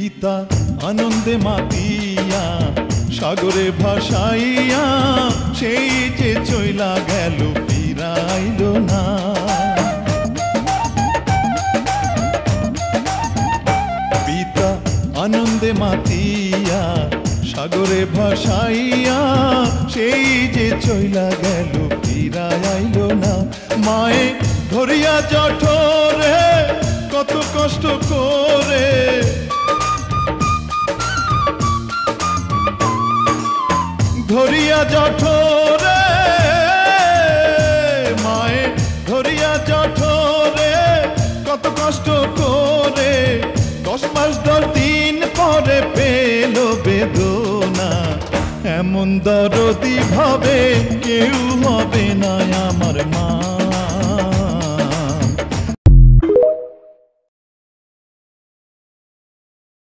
পিতা আনন্দে মাতিয়া সাগরে ভাসাইয়া সেই যে চইলা গেল ফিরাইল না। পিতা আনন্দে মাতিয়া সাগরে ভাসাইয়া সেই যে চইলা গেল ফিরাইল না। মায়ে ধরিয়া জঠরে কত কষ্ট করে, ধরিয়া জঠরে মায়ে ধরিয়া জঠরে কত কষ্ট করে 10 মাস 10 দিন পরে পেল বেদনা। এমন দরদি ভাবে কেউ হবে না আমার মা।